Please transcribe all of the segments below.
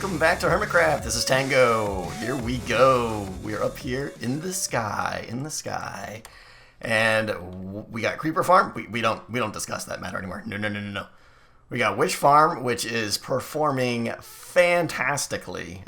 welcome back to Hermitcraft. This is Tango. Here we go. We're up here in the sky, and we got Creeper Farm. We don't discuss that matter anymore. No. We got Witch Farm, which is performing fantastically.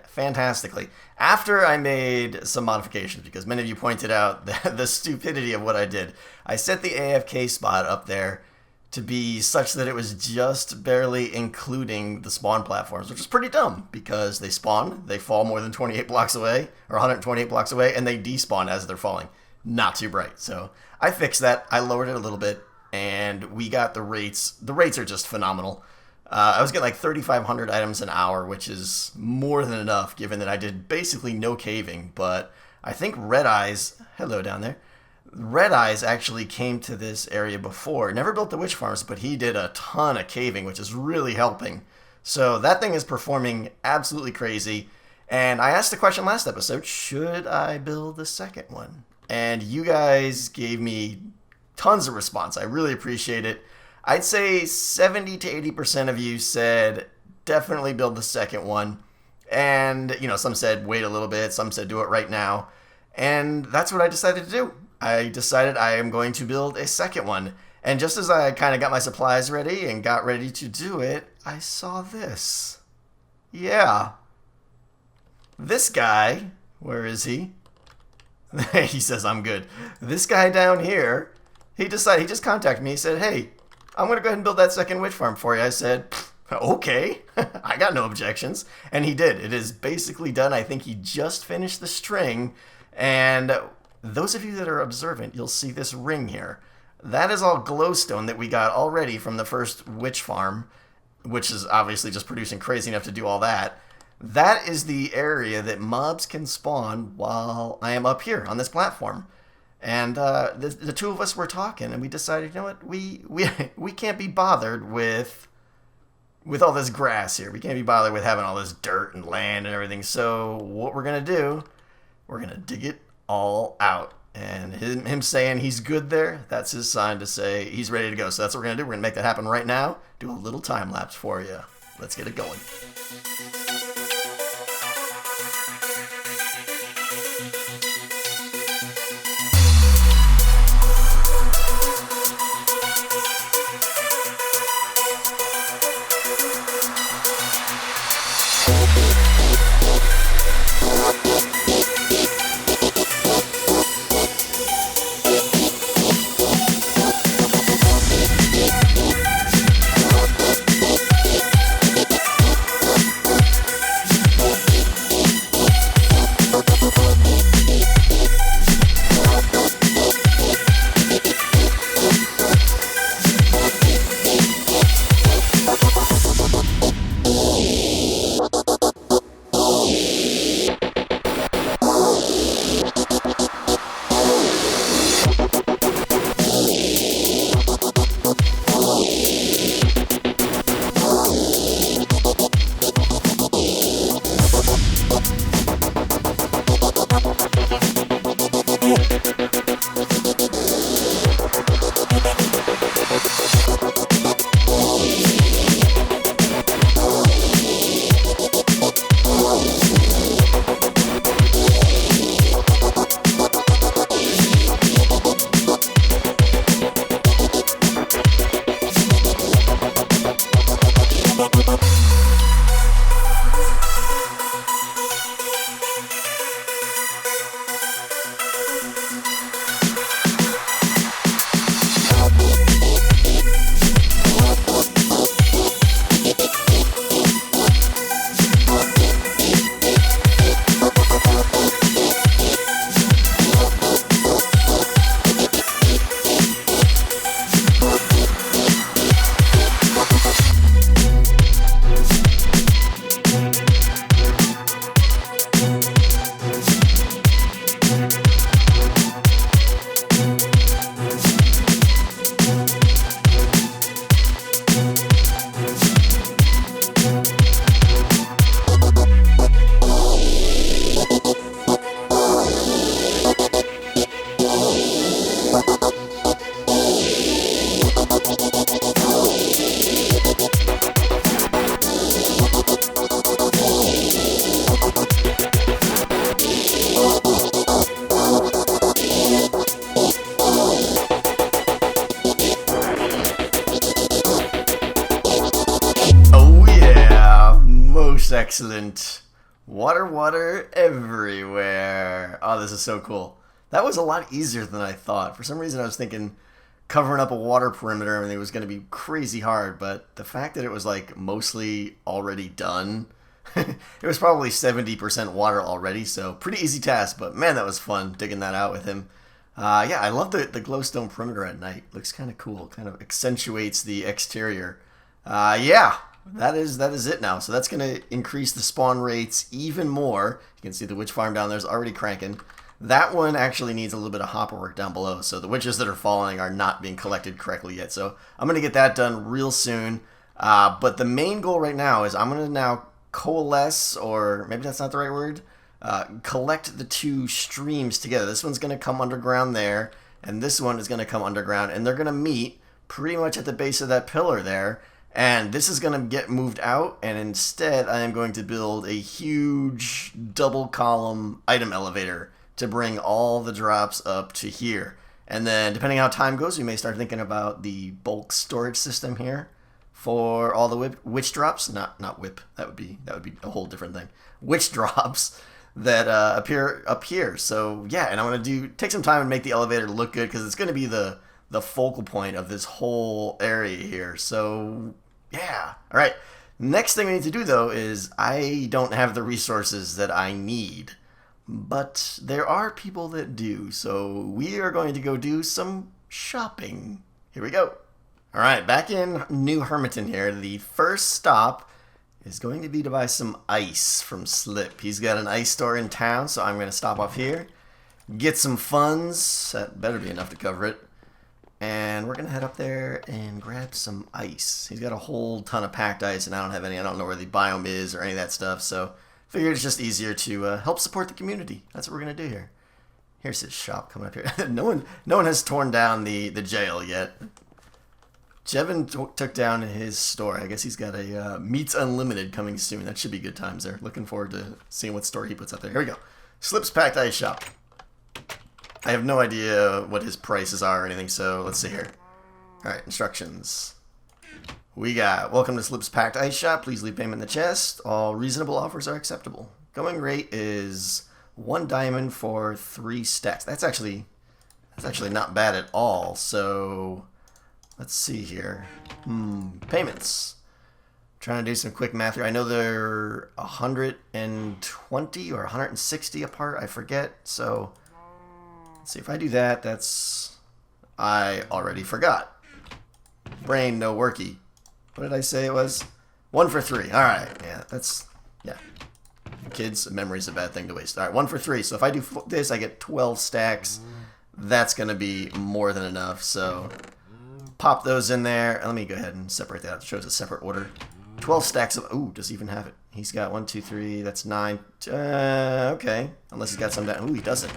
After I made some modifications, because many of you pointed out the stupidity of what I did. I set the AFK spot up there to be such that it was just barely including the spawn platforms, which is pretty dumb because they spawn, they fall more than 28 blocks away, or 128 blocks away, and they despawn as they're falling. Not too bright. So I fixed that. I lowered it a little bit, and we got the rates. The rates are just phenomenal. I was getting like 3,500 items an hour, which is more than enough given that I did basically no caving, but I think Red Eyes, hello down there, Red Eyes actually came to this area before. Never built the witch farms, but he did a ton of caving, which is really helping. So that thing is performing absolutely crazy. And I asked the question last episode, should I build the second one? And you guys gave me tons of response. I really appreciate it. I'd say 70 to 80% of you said definitely build the second one. And, some said wait a little bit. Some said do it right now. And that's what I decided to do. I decided I am going to build a second one. And just as I kind of got my supplies ready and got ready to do it, I saw this. Yeah. This guy, where is he? He says I'm good. This guy down here, he just contacted me. He said, hey, I'm going to go ahead and build that second witch farm for you. I said, okay, I got no objections. And he did. It is basically done. I think he just finished the string. And those of you that are observant, you'll see this ring here. That is all glowstone that we got already from the first witch farm, which is obviously just producing crazy enough to do all that. That is the area that mobs can spawn while I am up here on this platform. And the two of us were talking, and we decided, you know what, we can't be bothered with all this grass here. We can't be bothered with having all this dirt and land and everything. So what we're going to do, we're going to dig it all out. And him saying he's good there, that's his sign to say he's ready to go. So that's what we're going to do. We're going to make that happen right now. Do a little time lapse for you. Let's get it going. Excellent. Water everywhere. Oh, this is so cool. That was a lot easier than I thought. For some reason, I was thinking covering up a water perimeter and everything was going to be crazy hard, but the fact that it was like mostly already done, it was probably 70% water already, so pretty easy task, but man, that was fun digging that out with him. Yeah, I love the glowstone perimeter at night. Looks kind of cool, kind of accentuates the exterior. Yeah, that is it now. So that's going to increase the spawn rates even more. You can see the witch farm down there is already cranking. That one actually needs a little bit of hopper work down below. So the witches that are falling are not being collected correctly yet. So I'm going to get that done real soon. But the main goal right now is I'm going to now coalesce, or maybe that's not the right word, collect the two streams together. This one's going to come underground there, and this one is going to come underground, and they're going to meet pretty much at the base of that pillar there. And this is going to get moved out, and instead I am going to build a huge double column item elevator to bring all the drops up to here. And then depending how time goes, we may start thinking about the bulk storage system here for all the witch drops. Not whip. That would be a whole different thing. Witch drops that appear up here. So yeah, and I'm going to take some time and make the elevator look good, because it's going to be the focal point of this whole area here. So yeah. All right. Next thing we need to do, though, is I don't have the resources that I need, but there are people that do. So we are going to go do some shopping. Here we go. All right. Back in New Hermiton here, the first stop is going to be to buy some ice from Slip. He's got an ice store in town, so I'm going to stop off here, get some funds. That better be enough to cover it. And we're going to head up there and grab some ice. He's got a whole ton of packed ice, and I don't have any. I don't know where the biome is or any of that stuff, so figured it's just easier to help support the community. That's what we're going to do here. Here's his shop coming up here. No one has torn down the jail yet. Jevin took down his store. I guess he's got a Meats Unlimited coming soon. That should be good times there. Looking forward to seeing what store he puts up there. Here we go. Slip's Packed Ice Shop. I have no idea what his prices are or anything, so let's see here. Alright, instructions. We got, welcome to Slip's Packed Ice Shop. Please leave payment in the chest. All reasonable offers are acceptable. Going rate is 1 diamond for 3 stacks. That's actually not bad at all. So let's see here. Payments. Trying to do some quick math here. I know they're 120 or 160 apart. I forget. So let's see if I do that. I already forgot. Brain no worky. What did I say it was? 1 for 3. All right. Yeah. Kids, memory's a bad thing to waste. All right, 1 for 3. So if I do this, I get 12 stacks. That's going to be more than enough. So pop those in there. Let me go ahead and separate that out. It shows a separate order. 12 stacks of... Ooh, does he even have it? He's got 1, 2, 3. That's 9. Okay. Unless he's got some down. Ooh, he doesn't.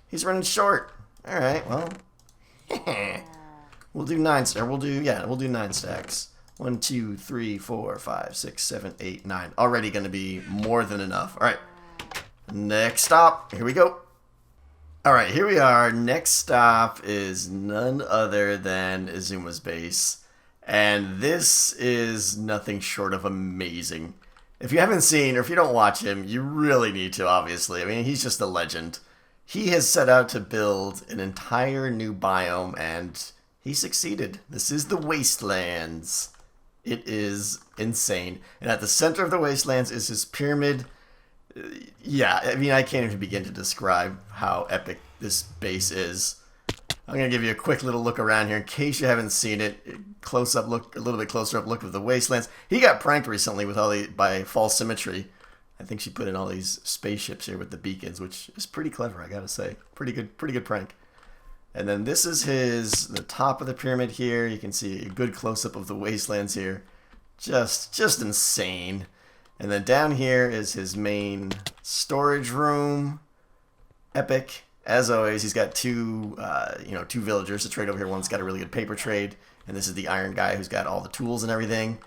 He's running short. All right, well. We'll do 9. Or we'll do 9 stacks. 1, 2, 3, 4, 5, 6, 7, 8, 9. Already going to be more than enough. All right. Next stop. Here we go. All right, here we are. Next stop is none other than Izuma's base. And this is nothing short of amazing. If you haven't seen, or if you don't watch him, you really need to, obviously. I mean, he's just a legend. He has set out to build an entire new biome, and he succeeded. This is the Wastelands. It is insane. And at the center of the Wastelands is his pyramid. Yeah, I mean, I can't even begin to describe how epic this base is. I'm going to give you a quick little look around here in case you haven't seen it. A little bit closer up look of the Wastelands. He got pranked recently with by False Symmetry. I think she put in all these spaceships here with the beacons, which is pretty clever, I gotta say. Pretty good prank. And then this is the top of the pyramid here. You can see a good close-up of the Wastelands here. Just insane. And then down here is his main storage room. Epic. As always, he's got two villagers to trade over here. One's got a really good paper trade, and this is the iron guy who's got all the tools and everything.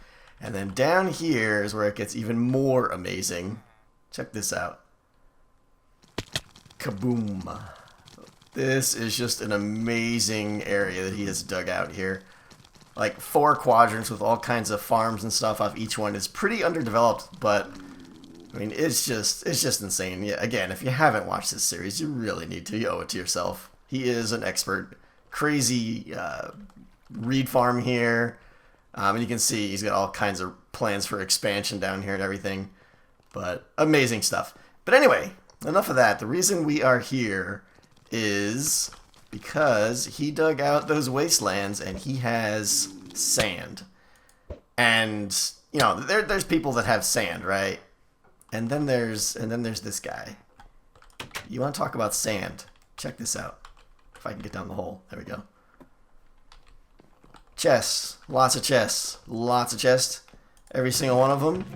And then down here is where it gets even more amazing. Check this out. Kaboom. This is just an amazing area that he has dug out here. Like 4 quadrants with all kinds of farms and stuff off each one. It's pretty underdeveloped, but I mean, it's just insane. Yeah, again, if you haven't watched this series, you really need to. You owe it to yourself. He is an expert. Crazy reed farm here. And you can see he's got all kinds of plans for expansion down here and everything. But amazing stuff. But anyway, enough of that. The reason we are here is because he dug out those wastelands and he has sand. And, you know, there's people that have sand, right? And then there's this guy. You want to talk about sand? Check this out. If I can get down the hole. There we go. Chests. Lots of chests. Lots of chests. Every single one of them.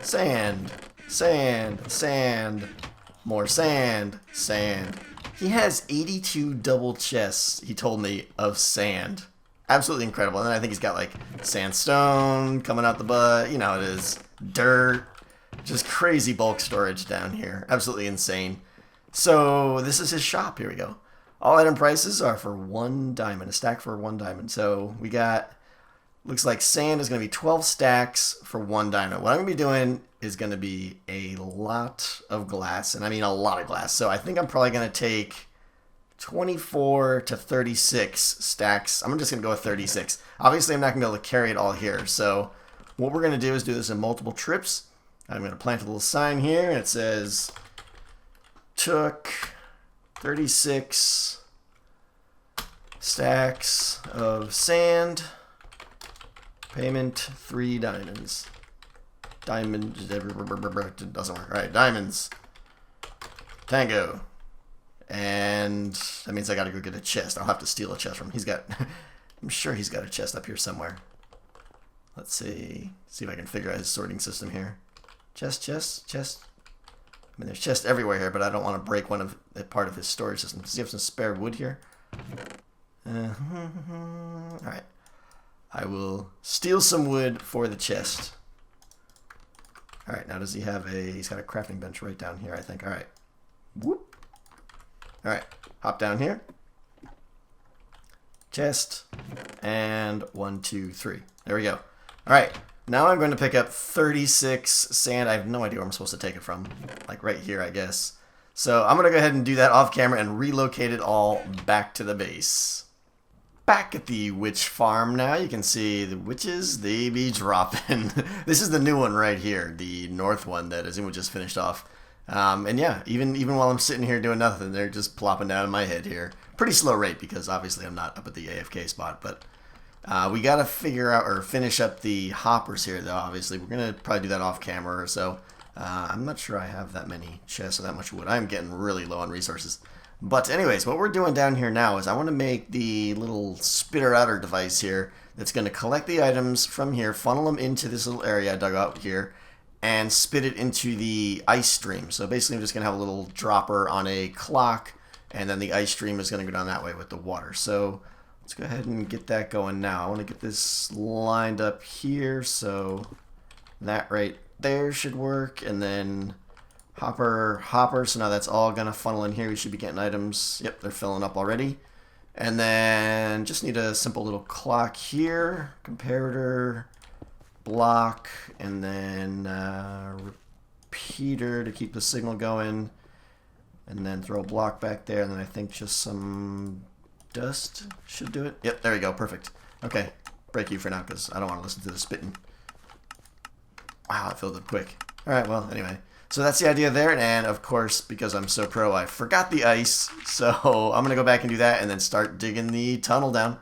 Sand. Sand. Sand. More sand. Sand. He has 82 double chests, he told me, of sand. Absolutely incredible. And then I think he's got like sandstone coming out the butt. You know how it is. Dirt. Just crazy bulk storage down here. Absolutely insane. So this is his shop. Here we go. All item prices are for 1 diamond. A stack for 1 diamond. So we got, looks like sand is going to be 12 stacks for 1 diamond. What I'm going to be doing is going to be a lot of glass. And I mean a lot of glass. So I think I'm probably going to take 24 to 36 stacks. I'm just going to go with 36. Obviously, I'm not going to be able to carry it all here. So what we're going to do is do this in multiple trips. I'm going to plant a little sign here. And it says, took 36 stacks of sand. Payment 3 diamonds. Diamond, it doesn't work. All right, diamonds. Tango. And that means I gotta go get a chest. I'll have to steal a chest from him. He's got, I'm sure he's got a chest up here somewhere. Let's see. See if I can figure out his sorting system here. Chest, chest, chest. I mean, there's chests everywhere here, but I don't want to break one of part of his storage system. Does he have some spare wood here? All right. I will steal some wood for the chest. All right. Now, does he have a? He's got a crafting bench right down here, I think. All right. Whoop. All right. Hop down here. Chest. And 1, 2, 3. There we go. All right. Now I'm going to pick up 36 sand. I have no idea where I'm supposed to take it from. Like right here, I guess. So I'm going to go ahead and do that off camera and relocate it all back to the base. Back at the witch farm now, you can see the witches, they be dropping. This is the new one right here, the north one that Azuma just finished off. And yeah, even while I'm sitting here doing nothing, they're just plopping down in my head here. Pretty slow rate because obviously I'm not up at the AFK spot, but we got to figure out or finish up the hoppers here, though, obviously. We're going to probably do that off camera or so. I'm not sure I have that many chests or that much wood. I'm getting really low on resources. But anyways, what we're doing down here now is I want to make the little spitter-outer device here that's going to collect the items from here, funnel them into this little area I dug out here, and spit it into the ice stream. So basically I'm just going to have a little dropper on a clock, and then the ice stream is going to go down that way with the water. So let's go ahead and get that going now. I want to get this lined up here, so that right there should work, and then hopper, so now that's all gonna funnel in here. We should be getting items. Yep, they're filling up already. And then just need a simple little clock here, comparator, block, and then repeater to keep the signal going, and then throw a block back there, and then I think just some dust should do it. Yep, there we go, perfect. Okay, break you for now because I don't want to listen to the spitting. Wow, it filled up quick. Alright, well, anyway. So that's the idea there, and of course, because I'm so pro, I forgot the ice, so I'm going to go back and do that and then start digging the tunnel down.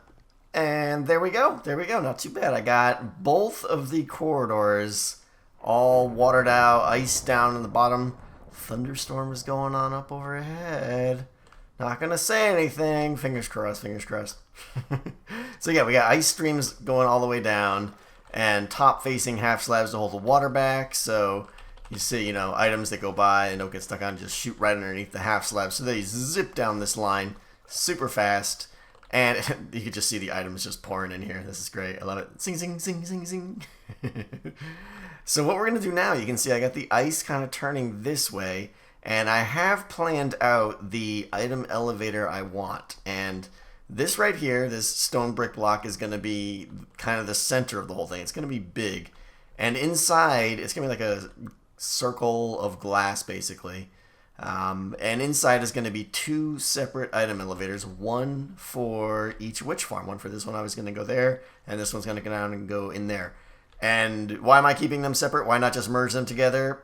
And there we go, not too bad. I got both of the corridors all watered out, ice down in the bottom. Thunderstorm is going on up overhead. Not going to say anything, fingers crossed, fingers crossed. So yeah, we got ice streams going all the way down, and top-facing half slabs to hold the water back, so you see, you know, items that go by and don't get stuck on just shoot right underneath the half slab. So they zip down this line super fast. And you can just see the items just pouring in here. This is great. I love it. Zing, zing, zing, zing, zing. So what we're going to do now, you can see I got the ice kind of turning this way. And I have planned out the item elevator I want. And this right here, this stone brick block, is going to be kind of the center of the whole thing. It's going to be big. And inside, it's going to be like a circle of glass, basically. And inside is going to be 2 separate item elevators, one for each witch farm. One for this one I was going to go there, and this one's going to go down and go in there. And why am I keeping them separate? Why not just merge them together?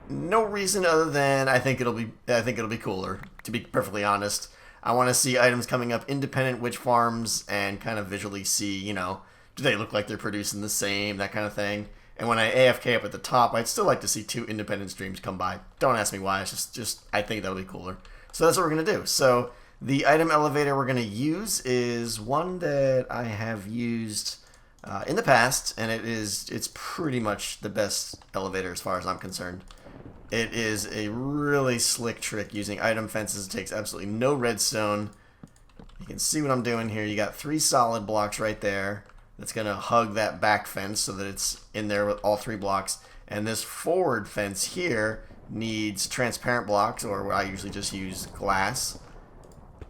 No reason other than I think it'll be cooler, to be perfectly honest. I want to see items coming up independent witch farms and kind of visually see, do they look like they're producing the same, that kind of thing. And when I AFK up at the top, I'd still like to see 2 independent streams come by. Don't ask me why. It's just I think that'll be cooler. So that's what we're going to do. So the item elevator we're going to use is one that I have used in the past, and it's pretty much the best elevator as far as I'm concerned. It is a really slick trick using item fences. It takes absolutely no redstone. You can see what I'm doing here. You got 3 solid blocks right there. That's going to hug that back fence so that it's in there with all 3 blocks. And this forward fence here needs transparent blocks, or I usually just use glass,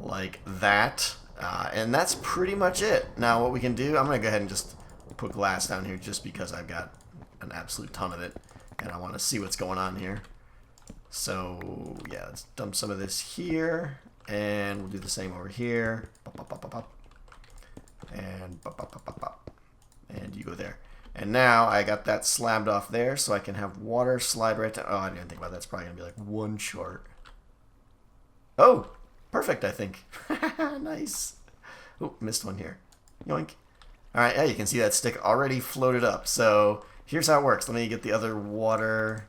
like that. And that's pretty much it. Now what we can do, I'm going to go ahead and just put glass down here just because I've got an absolute ton of it. And I want to see what's going on here. So, yeah, let's dump some of this here. And we'll do the same over here. Pop, pop, pop, pop, pop. And pop, pop, pop, pop, pop. And you go there. And now I got that slabbed off there, so I can have water slide right down. Oh, I didn't think about that. It's probably going to be like 1 short. Oh, perfect, I think. Nice. Oh, missed one here. Yoink. All right, yeah, you can see that stick already floated up. So here's how it works. Let me get the other water.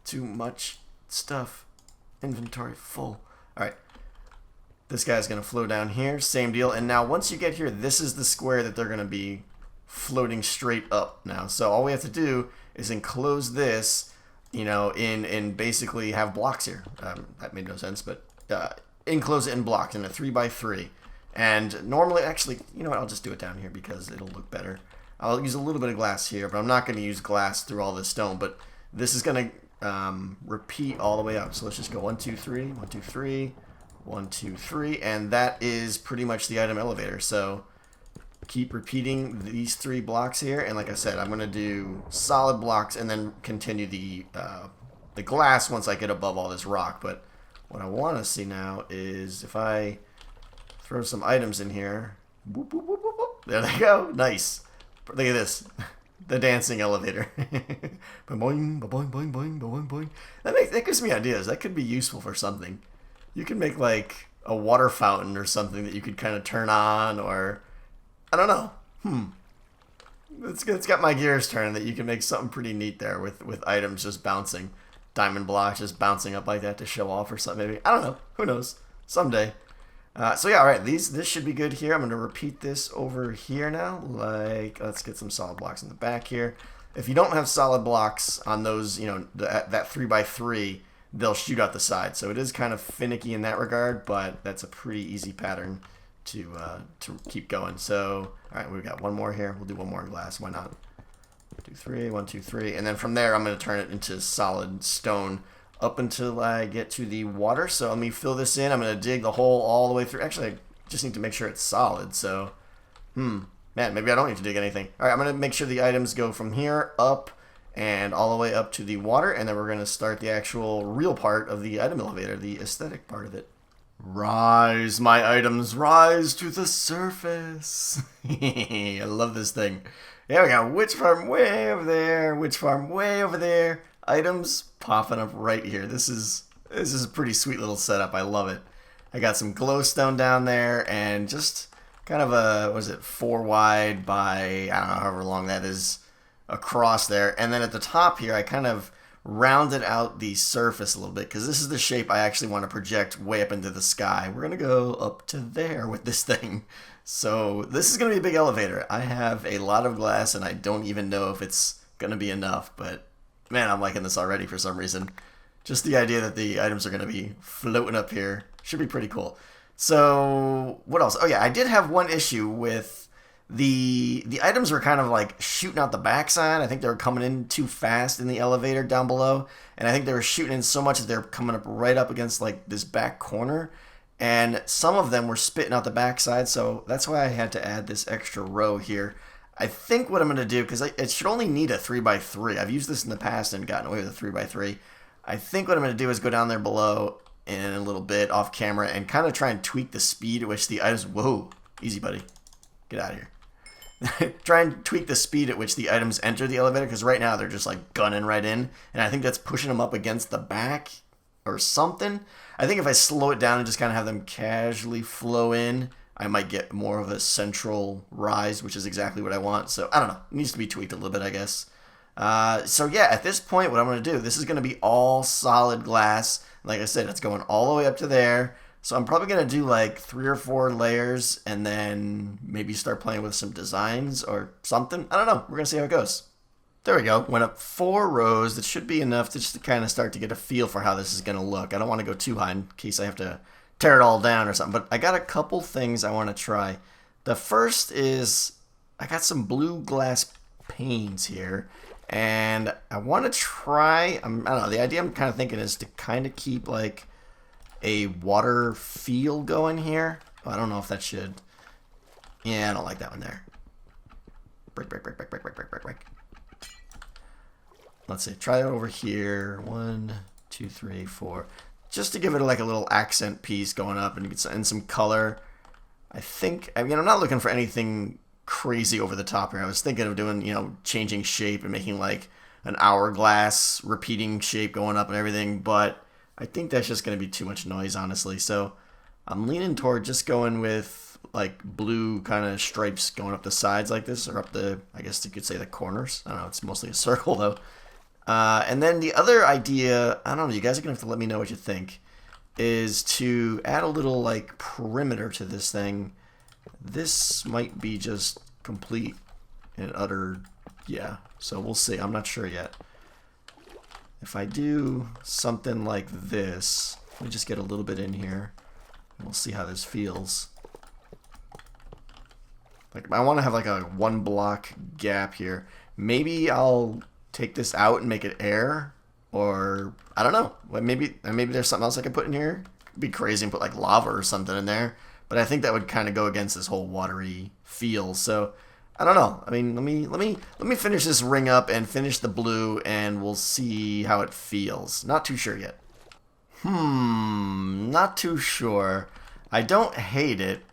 Too much stuff. Inventory full. All right. This guy's going to flow down here. Same deal. And now once you get here, this is the square that they're going to be floating straight up now. So all we have to do is enclose this, in basically have blocks here. That made no sense, but enclose it in blocks in a 3x3. And normally, actually, you know what? I'll just do it down here because it'll look better. I'll use a little bit of glass here, but I'm not going to use glass through all this stone. But this is going to repeat all the way up. So let's just go 1, 2, 3, 1, 2, 3. 1, 2, 3, and that is pretty much the item elevator. So keep repeating these 3 blocks here, and like I said, I'm going to do solid blocks and then continue the glass once I get above all this rock. But what I want to see now is if I throw some items in here. Boop, boop, boop, boop, boop. There they go. Nice. Look at this. The dancing elevator. Boing, boing, boing, boing, boing, boing. That gives me ideas. That could be useful for something. You can make like a water fountain or something that you could kind of turn on, or I don't know. It's got my gears turning that you can make something pretty neat there with items just bouncing, diamond blocks just bouncing up like that to show off or something. Maybe I don't know. Who knows? Someday. So yeah, all right. This should be good here. I'm going to repeat this over here now. Like, let's get some solid blocks in the back here. If you don't have solid blocks on those, that 3x3. They'll shoot out the side. So it is kind of finicky in that regard, but that's a pretty easy pattern to keep going. So, all right, we've got one more here. We'll do one more glass. Why not? 1, 2, 3, 1, 2, 3. And then from there, I'm going to turn it into solid stone up until I get to the water. So let me fill this in. I'm going to dig the hole all the way through. Actually, I just need to make sure it's solid. So, man, maybe I don't need to dig anything. All right, I'm going to make sure the items go from here up and all the way up to the water, and then we're going to start the actual real part of the item elevator, the aesthetic part of it. Rise, my items, rise to the surface. I love this thing. Yeah, we got witch farm way over there, witch farm way over there. Items popping up right here. This is a pretty sweet little setup. I love it. I got some glowstone down there, and just kind of a, 4 wide by, I don't know, however long that is, across there. And then at the top here, I kind of rounded out the surface a little bit because this is the shape I actually want to project way up into the sky. We're going to go up to there with this thing. So this is going to be a big elevator. I have a lot of glass and I don't even know if it's going to be enough, but man, I'm liking this already for some reason. Just the idea that the items are going to be floating up here should be pretty cool. So what else? Oh yeah, I did have one issue with the items were kind of like shooting out the backside. I think they were coming in too fast in the elevator down below. And I think they were shooting in so much that they're coming up right up against like this back corner. And some of them were spitting out the backside. So that's why I had to add this extra row here. I think what I'm going to do, because it should only need a 3x3. I've used this in the past and gotten away with a 3x3. I think what I'm going to do is go down there below in a little bit off camera and kind of try and tweak the speed at which the items... Whoa, easy, buddy. Get out of here. Try and tweak the speed at which the items enter the elevator, because right now they're just like gunning right in, and I think that's pushing them up against the back or something. I think if I slow it down and just kind of have them casually flow in, I might get more of a central rise, which is exactly what I want. So, I don't know. It needs to be tweaked a little bit, I guess. So, yeah, at this point, what I'm going to do, this is going to be all solid glass. Like I said, it's going all the way up to there. So, I'm probably going to do like 3 or 4 layers and then maybe start playing with some designs or something. I don't know. We're going to see how it goes. There we go. Went up 4 rows. That should be enough to just to kind of start to get a feel for how this is going to look. I don't want to go too high in case I have to tear it all down or something. But I got a couple things I want to try. The first is I got some blue glass panes here. And I want to try, I don't know, the idea I'm kind of thinking is to kind of keep like a water feel going here. Oh, I don't know if that should, yeah, I don't like that one there. Break. Let's see, try it over here. 1, 2, 3, 4. Just to give it like a little accent piece going up and get some color. I mean, I'm not looking for anything crazy over the top here. I was thinking of doing, you know, changing shape and making like an hourglass repeating shape going up and everything, but I think that's just going to be too much noise, honestly. So I'm leaning toward just going with like blue kind of stripes going up the sides like this, or up the, I guess you could say the corners. I don't know, it's mostly a circle though. And then the other idea, I don't know, you guys are going to have to let me know what you think, is to add a little like perimeter to this thing. This might be just complete and utter, yeah, so we'll see. I'm not sure yet. If I do something like this, let me just get a little bit in here, and we'll see how this feels. Like, I want to have like a 1 block gap here. Maybe I'll take this out and make it air, or I don't know. Maybe there's something else I could put in here. It'd be crazy and put like lava or something in there, but I think that would kind of go against this whole watery feel. So I don't know. I mean, let me finish this ring up and finish the blue, and we'll see how it feels. Not too sure yet. Not too sure. I don't hate it.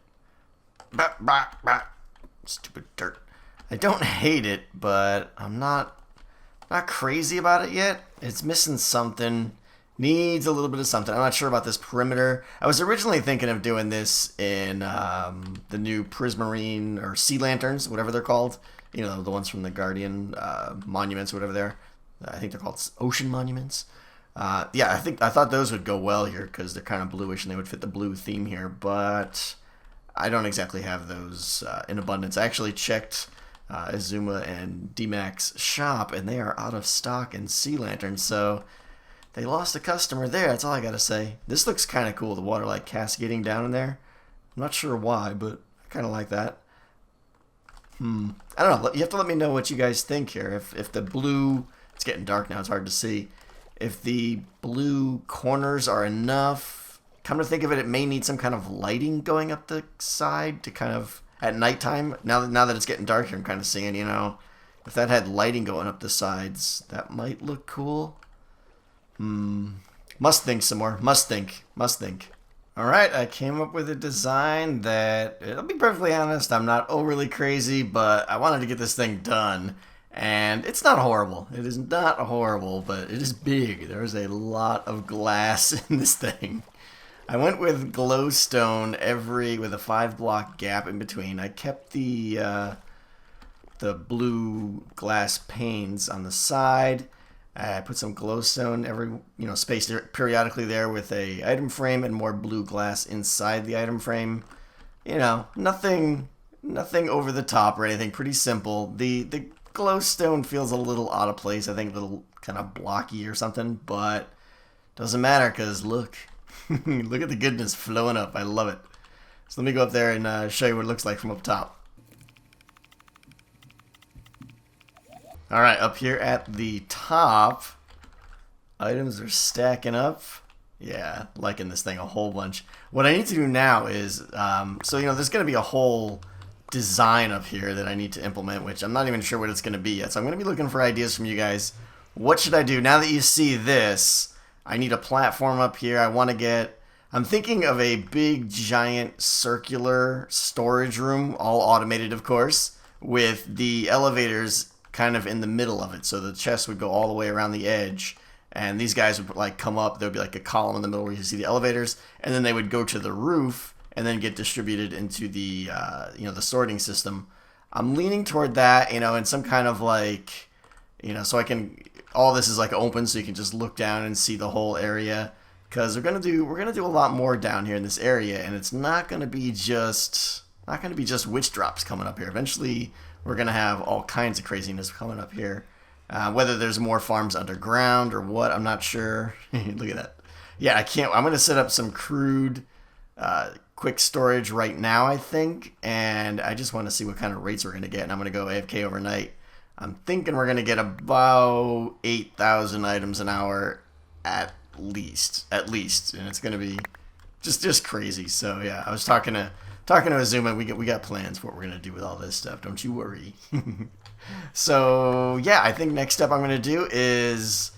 Stupid dirt. I don't hate it, but I'm not crazy about it yet. It's missing something. Needs a little bit of something. I'm not sure about this perimeter. I was originally thinking of doing this in the new Prismarine or Sea Lanterns, whatever they're called. You know, the ones from the Guardian monuments, whatever they're. I think they're called ocean monuments. Yeah, I thought those would go well here because they're kind of bluish and they would fit the blue theme here. But I don't exactly have those in abundance. I actually checked Azuma and DMAC's shop, and they are out of stock in Sea Lanterns, so they lost a customer there. That's all I gotta say. This looks kind of cool, the water like cascading down in there. I'm not sure why, but I kind of like that. I don't know. You have to let me know what you guys think here. If the blue, it's getting dark now, it's hard to see. If the blue corners are enough, come to think of it, it may need some kind of lighting going up the side to kind of, at nighttime, now that it's getting dark here, I'm kind of seeing, you know, if that had lighting going up the sides, that might look cool. Must think some more. Must think. Alright, I came up with a design that, I'll be perfectly honest, I'm not overly crazy, but I wanted to get this thing done. And it's not horrible. It is not horrible, but it is big. There's a lot of glass in this thing. I went with glowstone with a 5-block gap in between. I kept the blue glass panes on the side. I put some glowstone spaced periodically there with a item frame and more blue glass inside the item frame. You know, nothing over the top or anything. Pretty simple. The glowstone feels a little out of place. I think a little kind of blocky or something, but doesn't matter because look. Look at the goodness flowing up. I love it. So let me go up there and show you what it looks like from up top. Alright, up here at the top, items are stacking up. Yeah, liking this thing a whole bunch. What I need to do now is, so, you know, there's going to be a whole design up here that I need to implement, which I'm not even sure what it's going to be yet. So I'm going to be looking for ideas from you guys. What should I do? Now that you see this, I need a platform up here. I'm thinking of a big, giant, circular storage room, all automated, of course, with the elevators kind of in the middle of it. So the chests would go all the way around the edge, and these guys would like come up. There would be like a column in the middle where you see the elevators, and then they would go to the roof and then get distributed into the the sorting system. I'm leaning toward that, in some kind of like, so I can. All this is like open, so you can just look down and see the whole area. Because we're gonna do a lot more down here in this area, and it's not gonna be just witch drops coming up here. Eventually, we're gonna have all kinds of craziness coming up here. Whether there's more farms underground or what, I'm not sure. Look at that. Yeah, I can't. I'm gonna set up some crude, quick storage right now, I think, and I just want to see what kind of rates we're gonna get. And I'm gonna go AFK overnight. I'm thinking we're gonna get about 8,000 items an hour at least, and it's gonna be just crazy. So yeah, I was talking to Azuma. We got plans for what we're gonna do with all this stuff. Don't you worry. So yeah, I think next step I'm gonna do is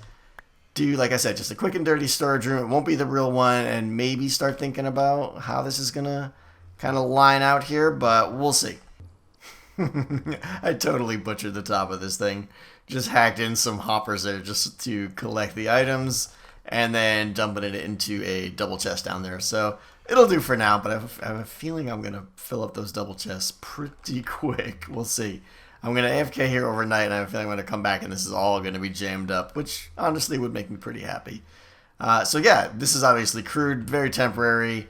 do, like I said, just a quick and dirty storage room. It won't be the real one, and maybe start thinking about how this is gonna kind of line out here, but we'll see. I totally butchered the top of this thing. Just hacked in some hoppers there just to collect the items, and then dumping it into a double chest down there. So it'll do for now, but I have a feeling I'm going to fill up those double chests pretty quick. We'll see. I'm going to AFK here overnight, and I have a feeling I'm going to come back and this is all going to be jammed up, which honestly would make me pretty happy. So yeah, this is obviously crude, very temporary.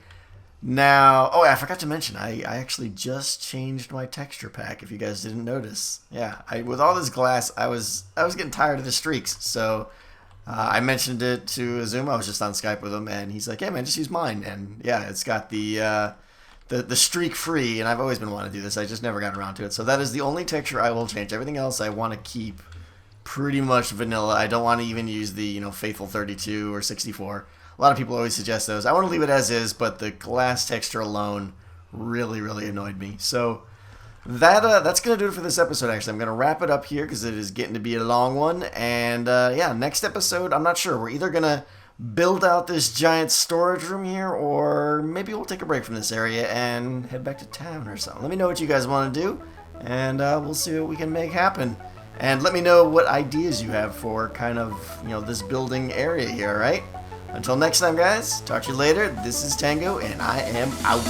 Now, I forgot to mention, I actually just changed my texture pack, if you guys didn't notice. Yeah, with all this glass, I was getting tired of the streaks, so I mentioned it to Azuma. I was just on Skype with him, and he's like, hey man, just use mine. And yeah, it's got the streak free, and I've always been wanting to do this. I just never got around to it. So that is the only texture I will change. Everything else I want to keep pretty much vanilla. I don't want to even use the faithful 32 or 64. A lot of people always suggest those. I want to leave it as is, but the glass texture alone really, really annoyed me. So that's going to do it for this episode, actually. I'm going to wrap it up here because it is getting to be a long one. And yeah, next episode, I'm not sure. We're either going to build out this giant storage room here, or maybe we'll take a break from this area and head back to town or something. Let me know what you guys want to do, and we'll see what we can make happen. And let me know what ideas you have for kind of, this building area here, all right? Until next time, guys, talk to you later. This is Tango, and I am out.